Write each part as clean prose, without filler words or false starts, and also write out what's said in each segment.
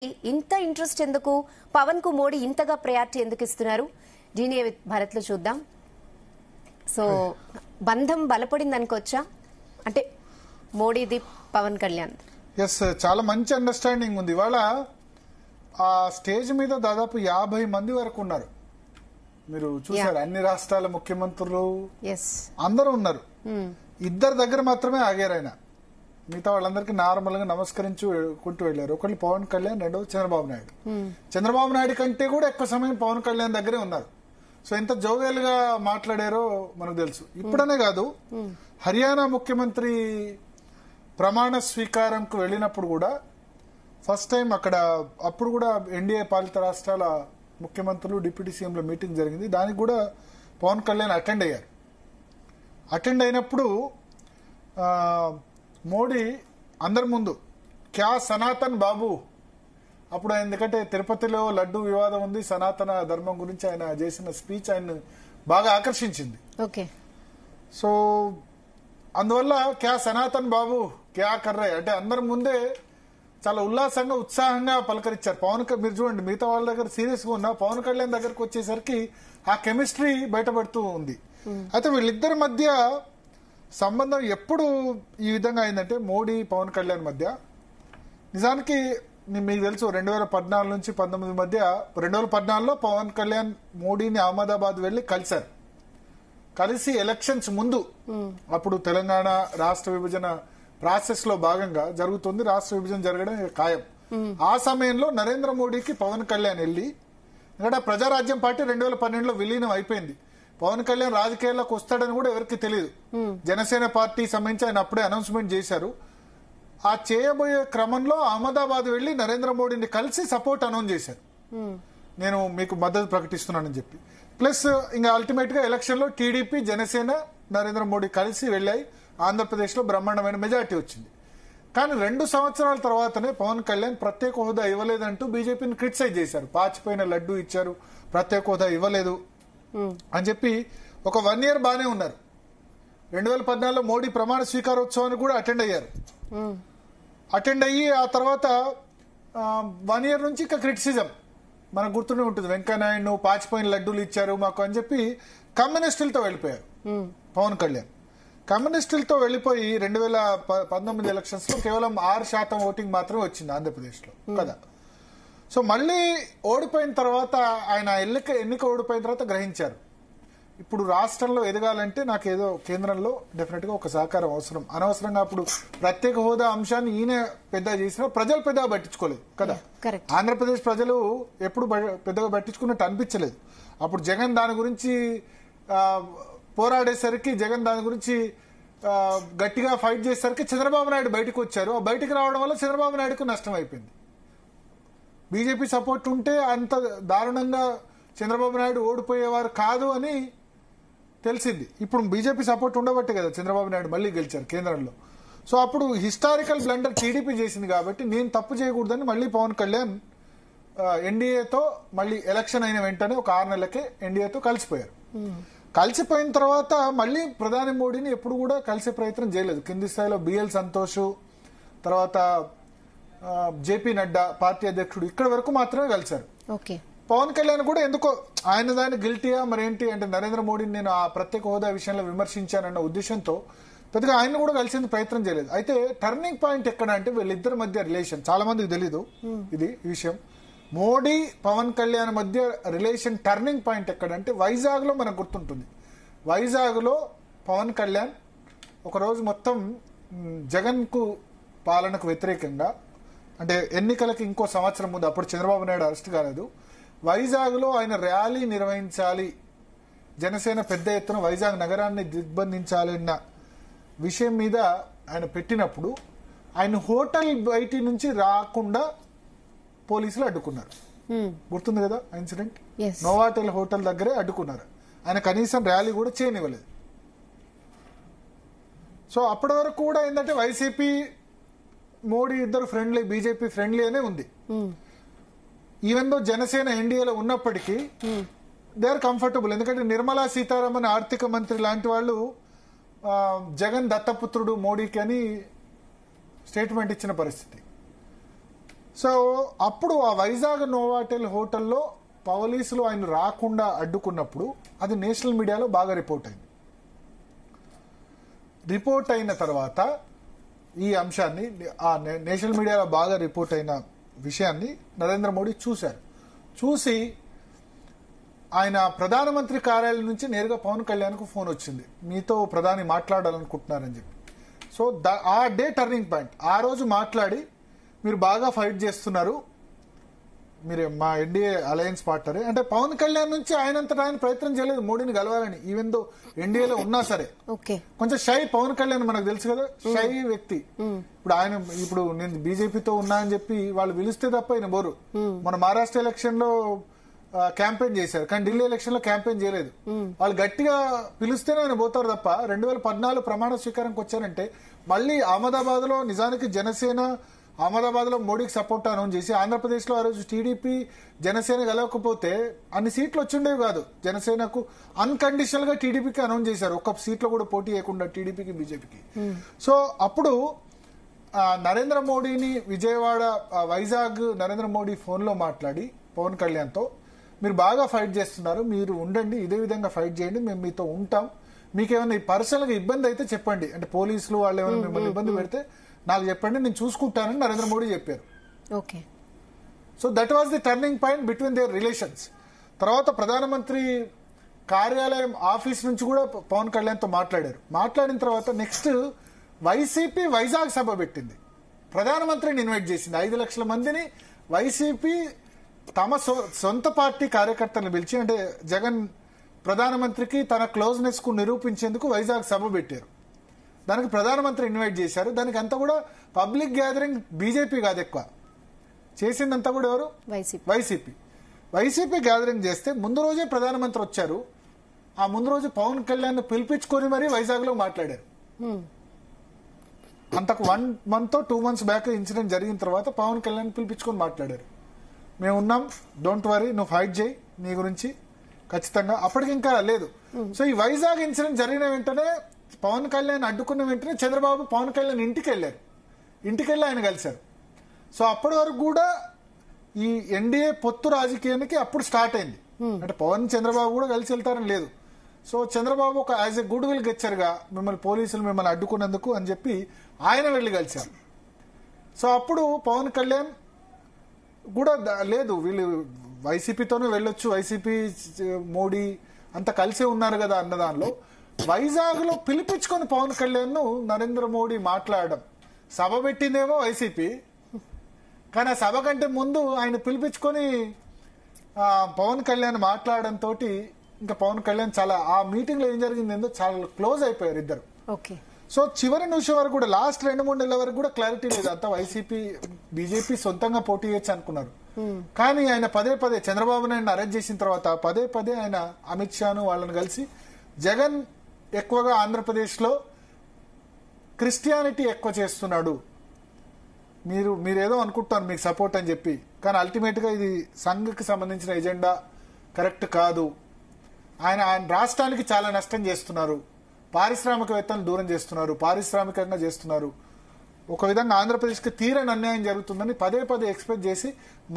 ఇంత ఇంట్రెస్ట్ ఎందుకు? పవన్ కు మోడీ ఇంతగా ప్రయారిటీ ఎందుకు ఇస్తున్నారు? జీనియా విత్ భారత్ లో చూద్దాం. సో బంధం బలపడింది అనుకోవచ్చా? అంటే మోడీది పవన్ కళ్యాణ్. ఎస్, చాలా మంచి అండర్స్టాండింగ్ ఉంది. ఇవాళ ఆ స్టేజ్ మీద దాదాపు 50 మంది వరకు ఉన్నారు. మీరు చూసారు, అన్ని రాష్ట్రాల ముఖ్యమంత్రులు అందరూ ఉన్నారు. ఇద్దరు దగ్గర మాత్రమే ఆగారు ఆయన. మిగతా వాళ్ళందరికీ నార్మల్ గా నమస్కరించుకుంటూ వెళ్లారు. ఒకళ్ళు పవన్ కళ్యాణ్, రెండో చంద్రబాబు నాయుడు. చంద్రబాబు నాయుడు కంటే కూడా ఎక్కువ సమయం పవన్ కళ్యాణ్ దగ్గరే ఉన్నారు. సో ఎంత జోవియల్ గా మాట్లాడారో మనకు తెలుసు. ఇప్పుడనే కాదు, హర్యానా ముఖ్యమంత్రి ప్రమాణ స్వీకారంకు వెళ్ళినప్పుడు కూడా ఫస్ట్ టైం అప్పుడు కూడా ఎన్డీఏ పాలిత రాష్ట్రాల ముఖ్యమంత్రులు, డిప్యూటీ సీఎంల మీటింగ్ జరిగింది. దానికి కూడా పవన్ కళ్యాణ్ అటెండ్ అయ్యారు. అటెండ్ అయినప్పుడు మోడీ అందరి ముందు క్యా సనాతన్ బాబు, అప్పుడు ఎందుకంటే తిరుపతిలో లడ్డు వివాదం ఉంది, సనాతన ధర్మం గురించి ఆయన చేసిన స్పీచ్ ఆయన బాగా ఆకర్షించింది. ఓకే, సో అందువల్ల క్యా సనాతన్ బాబు క్యా కర్రే అంటే అందరి ముందే చాలా ఉల్లాసంగా, ఉత్సాహంగా పలకరించారు. మీరు చూడండి, మిగతా వాళ్ళ దగ్గర సీరియస్ గా ఉన్నా పవన్ కళ్యాణ్ దగ్గరకు వచ్చేసరికి ఆ కెమిస్ట్రీ బయటపడుతూ ఉంది. అయితే వీళ్ళిద్దరి మధ్య సంబంధం ఎప్పుడు ఈ విధంగా అయిందంటే మోడీ పవన్ కళ్యాణ్ మధ్య, నిజానికి మీకు తెలుసు 2014 నుంచి 19 మధ్య, 2014లో పవన్ కళ్యాణ్ మోడీని అహ్మదాబాద్ వెళ్లి కలిసి ఎలక్షన్స్ ముందు, అప్పుడు తెలంగాణ రాష్ట్ర విభజన ప్రాసెస్ లో భాగంగా జరుగుతుంది, రాష్ట్ర విభజన జరగడం ఖాయం. ఆ సమయంలో నరేంద్ర మోడీకి పవన్ కళ్యాణ్ వెళ్లి, ఎందుకంటే ప్రజారాజ్యం పార్టీ 2012లో విలీనం అయిపోయింది. పవన్ కళ్యాణ్ రాజకీయాల్లోకి వస్తాడని కూడా ఎవరికి తెలియదు. జనసేన పార్టీ సంబంధించి ఆయన అప్పుడే అనౌన్స్మెంట్ చేశారు. ఆ చేయబోయే క్రమంలో అహ్మదాబాద్ వెళ్లి నరేంద్ర మోడీని కలిసి సపోర్ట్ అనౌన్స్ చేశారు, నేను మీకు మద్దతు ప్రకటిస్తున్నానని చెప్పి. ప్లస్ ఇంకా అల్టిమేట్ గా ఎలక్షన్ లో టీడీపీ, జనసేన, నరేంద్ర మోడీ కలిసి వెళ్లాయి. ఆంధ్రప్రదేశ్ లో బ్రహ్మాండమైన మెజార్టీ వచ్చింది. కానీ 2 సంవత్సరాల తర్వాతనే పవన్ కళ్యాణ్ ప్రత్యేక హోదా ఇవ్వలేదంటూ బీజేపీని క్రిటిసైజ్ చేశారు. పాచిపోయిన లడ్డు ఇచ్చారు, ప్రత్యేక హోదా ఇవ్వలేదు అని చెప్పి ఒక 1 ఇయర్ బానే ఉన్నారు. 2014లో మోడీ ప్రమాణ స్వీకారోత్సవానికి కూడా అటెండ్ అయ్యారు. అటెండ్ అయ్యి ఆ తర్వాత 1 ఇయర్ నుంచి ఇక క్రిటిసిజం మనకు గుర్తుండే ఉంటుంది. వెంకయ్యనాయుడు పాచిపోయిన లడ్డూలు ఇచ్చారు మాకు అని చెప్పి కమ్యూనిస్టులతో వెళ్ళిపోయారు పవన్ కళ్యాణ్. కమ్యూనిస్టులతో వెళ్లిపోయి 2019 ఎలక్షన్స్ లో కేవలం 6% ఓటింగ్ మాత్రమే వచ్చింది ఆంధ్రప్రదేశ్ లో కదా. సో మళ్ళీ ఓడిపోయిన తర్వాత ఆయన ఎన్నిక ఓడిపోయిన తర్వాత గ్రహించారు, ఇప్పుడు రాష్ట్రంలో ఎదగాలంటే నాకు ఏదో కేంద్రంలో డెఫినెట్ గా ఒక సహకారం అవసరం. అనవసరంగా అప్పుడు ప్రత్యేక హోదా అంశాన్ని ఈయన పెద్దగా చేసినా ప్రజలు పెద్దగా పట్టించుకోలేదు కదా. ఆంధ్రప్రదేశ్ ప్రజలు ఎప్పుడు పెద్దగా పట్టించుకున్నట్టు అనిపించలేదు. అప్పుడు జగన్ దాని గురించి పోరాడేసరికి, జగన్ దాని గురించి గట్టిగా ఫైట్ చేసేసరికి చంద్రబాబు నాయుడు బయటకు వచ్చారు. ఆ బయటకు రావడం వల్ల చంద్రబాబు నాయుడుకు నష్టం అయిపోయింది. బీజేపీ సపోర్ట్ ఉంటే అంత దారుణంగా చంద్రబాబు నాయుడు ఓడిపోయేవారు కాదు అని తెలిసింది. ఇప్పుడు బీజేపీ సపోర్ట్ ఉండబట్టే కదా చంద్రబాబు నాయుడు మళ్ళీ గెలిచారు కేంద్రంలో. సో అప్పుడు హిస్టారికల్ బ్లండర్ టీడీపీ చేసింది కాబట్టి నేను తప్పు చేయకూడదని మళ్ళీ పవన్ కళ్యాణ్ ఎన్డీఏతో మళ్ళీ ఎలక్షన్ అయిన వెంటనే ఒక 6 నెలలకే ఎన్డీఏతో కలిసిపోయారు. కలిసిపోయిన తర్వాత మళ్ళీ ప్రధాని మోడీని ఎప్పుడు కూడా కలిసే ప్రయత్నం చేయలేదు. కింది స్థాయిలో బిఎల్ సంతోష్, తర్వాత జేపీ నడ్డా పార్టీ అధ్యక్షుడు, ఇక్కడ వరకు మాత్రమే కలిశారు. పవన్ కళ్యాణ్ కూడా ఎందుకో ఆయన దాన్ని గిల్టీయా మరేంటి అంటే నరేంద్ర మోడీని నేను ఆ ప్రత్యేక హోదా విషయంలో విమర్శించానన్న ఉద్దేశంతో పెద్దగా ఆయన కూడా కలిసేందుకు ప్రయత్నం చేయలేదు. అయితే టర్నింగ్ పాయింట్ ఎక్కడ అంటే వీళ్ళిద్దరి మధ్య రిలేషన్ చాలా మందికి తెలీదు ఈ విషయం. మోడీ పవన్ కళ్యాణ్ మధ్య రిలేషన్ టర్నింగ్ పాయింట్ ఎక్కడంటే వైజాగ్ లో మనకు గుర్తుంటుంది. వైజాగ్ లో పవన్ కళ్యాణ్ ఒకరోజు మొత్తం జగన్ కు పాలనకు వ్యతిరేకంగా, అంటే ఎన్నికలకి ఇంకో సంవత్సరం ముందు, అప్పుడు చంద్రబాబు నాయుడు అరెస్ట్ కాలేదు, వైజాగ్ లో ఆయన ర్యాలీ నిర్వహించాలి, జనసేన పెద్ద ఎత్తున వైజాగ్ నగరాన్ని దిగ్బంధించాలి అన్న విషయం మీద ఆయన పెట్టినప్పుడు ఆయన హోటల్ బయటి నుంచి రాకుండా పోలీసులు అడ్డుకున్నారు. గుర్తుంది కదా ఆ ఇన్సిడెంట్. నోవాటెల్ హోటల్ దగ్గరే అడ్డుకున్నారు. ఆయన కనీసం ర్యాలీ కూడా చేయనివ్వలేదు. సో అప్పటి వరకు కూడా ఏంటంటే వైసీపీ మోడీ ఇద్దరు ఫ్రెండ్లీ, బీజేపీ ఫ్రెండ్లీ అనే ఉంది. ఈవెన్ దో జనసేన ఎన్డీఏలో ఉన్నప్పటికీ దే ఆర్ కంఫర్టబుల్. ఎందుకంటే నిర్మలా సీతారామన్ ఆర్థిక మంత్రి లాంటి వాళ్ళు జగన్ దత్తపుత్రుడు మోడీకి అని స్టేట్మెంట్ ఇచ్చిన పరిస్థితి. సో అప్పుడు ఆ వైజాగ్ నోవాటెల్ హోటల్లో పోలీసులు ఆయన రాకుండా అడ్డుకున్నప్పుడు అది నేషనల్ మీడియాలో బాగా రిపోర్ట్ అయింది. రిపోర్ట్ అయిన తర్వాత ఈ అంశాన్ని ఆ నేషనల్ మీడియాలో బాగా రిపోర్ట్ అయిన విషయాన్ని నరేంద్ర మోడీ చూశారు. చూసి ఆయన ప్రధానమంత్రి కార్యాలయం నుంచి నేరుగా పవన్ కళ్యాణ్కు ఫోన్ వచ్చింది, మీతో ప్రధాని మాట్లాడాలనుకుంటున్నారని చెప్పి. సో ఆ డే టర్నింగ్ పాయింట్. ఆ రోజు మాట్లాడి, మీరు బాగా ఫైట్ చేస్తున్నారు, మీరు మా ఎన్డీఏ అలయన్స్ పార్ట్నరే అంటే పవన్ కళ్యాణ్ నుంచి ఆయనంతటా ఆయన ప్రయత్నం చేయలేదు మోడీని గెలవాలని, ఈవెన్ దో ఎన్డీఏలో ఉన్నా సరే. కొంచెం షై పవన్ కళ్యాణ్ మనకు తెలుసు కదా, షై వ్యక్తి. ఇప్పుడు నేను బీజేపీతో ఉన్నా అని చెప్పి వాళ్ళు పిలిస్తే తప్ప ఆయన బోరు. మన మహారాష్ట్ర ఎలక్షన్ లో క్యాంపెయిన్ చేశారు, కానీ ఢిల్లీ ఎలక్షన్ లో క్యాంపెయిన్ చేయలేదు. వాళ్ళు గట్టిగా పిలిస్తేనే ఆయన పోతారు తప్ప 2014 ప్రమాణ స్వీకారానికి వచ్చారంటే మళ్ళీ అహ్మదాబాద్ లో నిజానికి జనసేన అహ్మదాబాద్ లో మోడీకి సపోర్ట్ అనౌన్స్ చేసి, ఆంధ్రప్రదేశ్ లో ఆ రోజు టీడీపీ జనసేన గెలవకపోతే అన్ని సీట్లు వచ్చిండేవి కాదు. జనసేనకు అన్కండిషనల్ గా టీడీపీకి అనౌన్స్ చేశారు, ఒక్క సీట్లో కూడా పోటీ చేయకుండా టీడీపీకి బీజేపీకి. సో అప్పుడు నరేంద్ర మోడీని విజయవాడ వైజాగ్ నరేంద్ర మోడీ ఫోన్ లో మాట్లాడి పవన్ కళ్యాణ్ తో, మీరు బాగా ఫైట్ చేస్తున్నారు, మీరు ఉండండి, ఇదే విధంగా ఫైట్ చేయండి, మేము మీతో ఉంటాం, మీకేమైనా పర్సనల్ గా ఇబ్బంది అయితే చెప్పండి, అంటే పోలీసులు వాళ్ళు ఏమైనా మిమ్మల్ని ఇబ్బంది పెడితే నాకు చెప్పండి, నేను చూసుకుంటానని నరేంద్ర మోడీ చెప్పారు. Okay. So that was the turning point between their relations. తర్వాత ప్రధానమంత్రి కార్యాలయం ఆఫీస్ నుంచి కూడా పవన్ కళ్యాణ్ తో మాట్లాడారు. మాట్లాడిన తర్వాత నెక్స్ట్ వైసీపీ వైజాగ్ సభ పెట్టింది, ప్రధానమంత్రిని ఇన్వైట్ చేసింది. 5 లక్షల మందిని వైసీపీ తమ సొంత పార్టీ కార్యకర్తలను పిలిచి, అంటే జగన్ ప్రధానమంత్రికి తన క్లోజ్నెస్ కు నిరూపించేందుకు వైజాగ్ సభ పెట్టారు. దానికి ప్రధానమంత్రి ఇన్వైట్ చేశారు. దానికి అంతా కూడా పబ్లిక్ గ్యాదరింగ్ బీజేపీ కాదు, ఎక్కువ చేసిందంతా కూడా ఎవరు, వైసీపీ గ్యాదరింగ్ చేస్తే ముందు రోజే ప్రధానమంత్రి వచ్చారు. ఆ ముందు రోజు పవన్ కళ్యాణ్ పిలిపించుకొని మరీ వైజాగ్ లో మాట్లాడారు. అంతకు 1 month 2 months బ్యాక్ ఇన్సిడెంట్ జరిగిన తర్వాత పవన్ కళ్యాణ్ పిలిపించుకొని మాట్లాడారు, మేము ఉన్నాం, డోంట్ వరీ, నువ్వు ఫైట్ చేయి, నీ గురించి ఖచ్చితంగా. అప్పటికి ఇంకా లేదు. సో ఈ వైజాగ్ ఇన్సిడెంట్ జరిగిన వెంటనే పవన్ కళ్యాణ్ అడ్డుకున్న వెంటనే చంద్రబాబు పవన్ కళ్యాణ్ ఇంటికి వెళ్ళి ఆయన కలిశారు. సో అప్పటి వరకు కూడా ఈ ఎన్డీఏ పొత్తు రాజకీయానికి అప్పుడు స్టార్ట్ అయింది. అంటే పవన్ చంద్రబాబు కూడా కలిసి వెళ్తారని లేదు. సో చంద్రబాబు ఒక యాజ్ ఎ గుడ్ విల్ గెచ్చర్గా పోలీసులు మిమ్మల్ని అడ్డుకున్నందుకు అని చెప్పి ఆయన వెళ్లి కలిశారు. సో అప్పుడు పవన్ కళ్యాణ్ కూడా లేదు, వీళ్ళు వైసీపీతోనే వెళ్ళొచ్చు, వైసీపీ మోడీ అంతా కలిసే ఉన్నారు కదా అన్న దానిలో వైజాగ్ లో పిలిపించుకొని పవన్ కళ్యాణ్ ను నరేంద్ర మోడీ మాట్లాడడం. సభ పెట్టిందేమో వైసీపీ, కానీ ఆ సభ కంటే ముందు ఆయన పిలిపించుకొని పవన్ కళ్యాణ్ మాట్లాడడంతో ఇంకా పవన్ కళ్యాణ్ చాలా ఆ మీటింగ్ లో ఏం జరిగిందేందో చాలా క్లోజ్ అయిపోయారు ఇద్దరు. సో చివరి నిమిషం వరకు కూడా లాస్ట్ 2-3 నెలల వరకు కూడా క్లారిటీ లేదు, అంతా వైసీపీ బీజేపీ సొంతంగా పోటీ చేయొచ్చు అనుకున్నారు. కానీ ఆయన పదే చంద్రబాబు నాయుడు అరెస్ట్ చేసిన తర్వాత పదే ఆయన అమిత్ షాను వాళ్ళని కలిసి జగన్ ఎక్కువగా ఆంధ్రప్రదేశ్ లో క్రిస్టియానిటీ ఎక్కువ చేస్తున్నాడు, మీరేదో అనుకుంటారు మీకు సపోర్ట్ అని చెప్పి, కానీ అల్టిమేట్ గా ఇది సంఘకి సంబంధించిన ఎజెండా కరెక్ట్ కాదు, ఆయన రాష్ట్రానికి చాలా నష్టం చేస్తున్నారు, పారిశ్రామికవేత్తలను దూరం చేస్తున్నారు, పారిశ్రామికంగా చేస్తున్నారు, ఒక విధంగా ఆంధ్రప్రదేశ్కి తీరని అన్యాయం జరుగుతుందని పదే ఎక్స్పెక్ట్ చేసి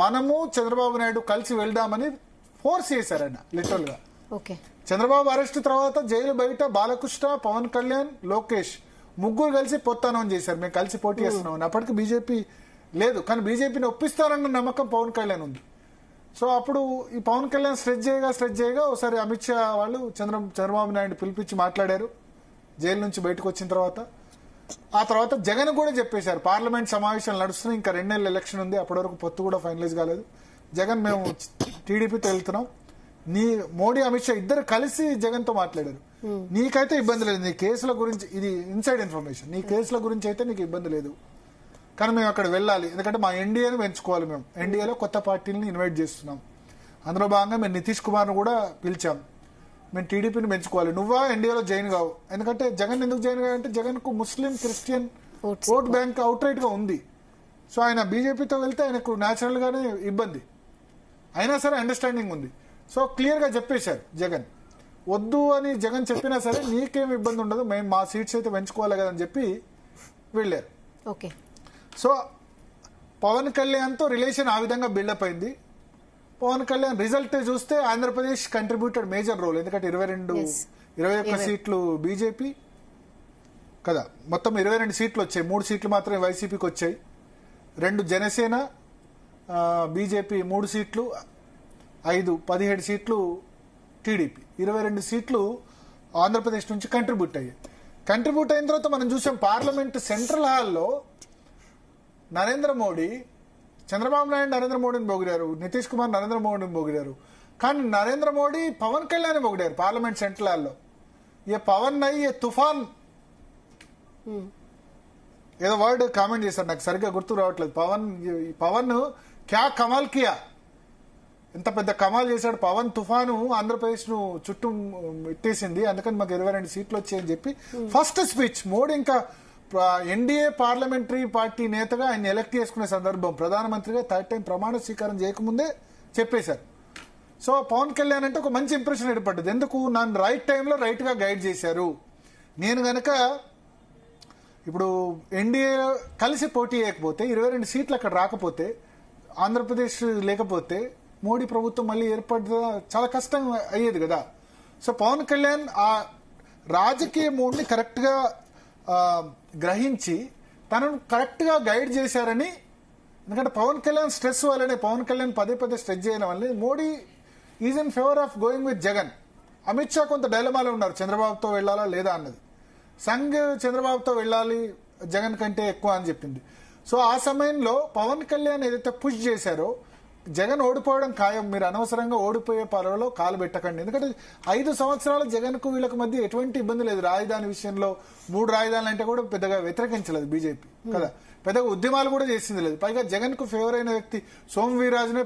మనము చంద్రబాబు నాయుడు కలిసి వెళ్దామని ఫోర్స్ చేశారు ఆయన లిటరల్ గా. చంద్రబాబు అరెస్ట్ తర్వాత జైలు బయట బాలకృష్ణ, పవన్ కళ్యాణ్, లోకేష్ ముగ్గురు కలిసి పొత్తానం చేశారు, మేము కలిసి పోటీ చేస్తున్నామని. అప్పటికి బీజేపీ లేదు, కానీ బీజేపీని ఒప్పిస్తారన్న నమ్మకం పవన్ కళ్యాణ్ ఉంది. సో అప్పుడు ఈ పవన్ కళ్యాణ్ స్ట్రెచ్ చేయగా ఒకసారి అమిత్ షా వాళ్ళు చంద్రబాబు నాయుడు పిలిపించి మాట్లాడారు జైలు నుంచి బయటకు వచ్చిన తర్వాత. ఆ తర్వాత జగన్ కూడా చెప్పేశారు, పార్లమెంట్ సమావేశాలు నడుస్తున్నాయి, ఇంకా 2 నెలల ఎలక్షన్ ఉంది, అప్పటి వరకు పొత్తు కూడా ఫైనలైజ్ కాలేదు, జగన్ మేము టీడీపీతో వెళ్తున్నాం, మోడీ అమిత్ షా ఇద్దరు కలిసి జగన్ తో మాట్లాడారు, నీకైతే ఇబ్బంది లేదు, నీ కేసుల గురించి, ఇది ఇన్సైడ్ ఇన్ఫర్మేషన్, నీ కేసుల గురించి అయితే నీకు ఇబ్బంది లేదు, కానీ మేము అక్కడ వెళ్ళాలి, ఎందుకంటే మా ఎన్డీఏను పెంచుకోవాలి, మేము ఎన్డీఏలో కొత్త పార్టీలను ఇన్వైట్ చేస్తున్నాం, అందులో భాగంగా మేము నితీష్ కుమార్ను కూడా పిలిచాం, మేము టీడీపీని పెంచుకోవాలి, నువ్వా ఎన్డీఏలో జాయిన్ కావు. ఎందుకంటే జగన్ ఎందుకు జాయిన్ కావాలంటే జగన్ కు ముస్లిం క్రిస్టియన్ ఓట్ బ్యాంక్ అవుట్ రైట్ గా ఉంది. సో ఆయన బీజేపీతో వెళ్తే ఆయనకు న్యాచురల్ గానే ఇబ్బంది, అయినా సరే అండర్స్టాండింగ్ ఉంది. సో క్లియర్ గా చెప్పేశారు జగన్, వద్దు అని జగన్ చెప్పినా సరే నీకేం ఇబ్బంది ఉండదు, మేము మా సీట్స్ అయితే పెంచుకోవాలి కదా అని చెప్పి వెళ్ళారు. ఓకే. సో పవన్ కళ్యాణ్ తో రిలేషన్ ఆ విధంగా బిల్డప్ అయింది. పవన్ కళ్యాణ్ రిజల్ట్ చూస్తే ఆంధ్రప్రదేశ్ కంట్రిబ్యూటెడ్ మేజర్ రోల్. ఎందుకంటే 21 సీట్లు బీజేపీ కదా, మొత్తం 22 సీట్లు వచ్చాయి. 3 సీట్లు మాత్రమే వైసీపీకి వచ్చాయి. 2 జనసేన, బీజేపీ 3 సీట్లు, 17 సీట్లు టీడీపీ, 22 సీట్లు ఆంధ్రప్రదేశ్ నుంచి కంట్రిబ్యూట్ అయ్యాయి. కంట్రిబ్యూట్ అయిన తర్వాత మనం చూసాం పార్లమెంట్ సెంట్రల్ హాల్లో నరేంద్ర మోడీ, చంద్రబాబు నాయుడు నరేంద్ర మోడీని పొగిడారు, నితీష్ కుమార్ నరేంద్ర మోడీని పొగిడారు. కానీ నరేంద్ర మోడీ పవన్ కళ్యాణ్ పొగిడారు పార్లమెంట్ సెంట్రల్ హాల్లో. ఏ పవన్ నై ఏ తుఫాన్ ఏదో వర్డ్ కామెంట్ చేశారు, నాకు సరిగ్గా గుర్తు రావట్లేదు. పవన్ క్యా కమాల్ కియా, ఎంత పెద్ద కమాల్ చేశాడు పవన్. తుఫాను ఆంధ్రప్రదేశ్ ను చుట్టూ ఎట్టేసింది, అందుకని మాకు 22 సీట్లు వచ్చాయని చెప్పి ఫస్ట్ స్పీచ్ మోడీ ఇంకా ఎన్డీఏ పార్లమెంటరీ పార్టీ నేతగా ఆయన ఎలక్ట్ చేసుకునే సందర్భం, ప్రధానమంత్రిగా థర్డ్ టైం ప్రమాణ స్వీకారం చేయకముందే చెప్పేశారు. సో పవన్ కళ్యాణ్ అంటే ఒక మంచి ఇంప్రెషన్ ఏర్పడ్డది. ఎందుకు, నన్ను రైట్ టైంలో రైట్ గా గైడ్ చేశారు. నేను గనక ఇప్పుడు ఎన్డీఏ కలిసి పోటీ చేయకపోతే, 22 సీట్లు అక్కడ రాకపోతే, ఆంధ్రప్రదేశ్ లేకపోతే మోడీ ప్రభుత్వం మళ్ళీ ఏర్పడ చాలా కష్టం అయ్యేది కదా. సో పవన్ కళ్యాణ్ ఆ రాజకీయ మూడ్ని కరెక్ట్ గా గ్రహించి తనను కరెక్ట్ గా గైడ్ చేశారని. ఎందుకంటే పవన్ కళ్యాణ్ స్ట్రెస్ వల్లనే, పవన్ కళ్యాణ్ పదే స్ట్రెస్ చేయడం వల్లే Modi is in favour of going with Jagan. Amit Shah కొంత డైలమాలో ఉన్నారు, చంద్రబాబుతో వెళ్లాలా లేదా అన్నది. సంఘ్ చంద్రబాబుతో వెళ్ళాలి జగన్ కంటే ఎక్కువ అని చెప్పింది. సో ఆ సమయంలో పవన్ కళ్యాణ్ ఏదైతే పుష్ చేశారో, జగన్ ఓడిపోవడం ఖాయం, మీరు అనవసరంగా ఓడిపోయే పర్వలో కాలు పెట్టకండి. ఎందుకంటే 5 సంవత్సరాల జగన్ కు వీళ్ళకి మధ్య ఎటువంటి ఇబ్బంది లేదు. రాజధాని విషయంలో 3 రాజధానులు అంటే కూడా పెద్దగా వ్యతిరేకించలేదు బీజేపీ కదా, పెద్దగా ఉద్యమాలు కూడా చేసింది లేదు. పైగా జగన్ కు ఫేవర్ అయిన వ్యక్తి సోము వీర్రాజునే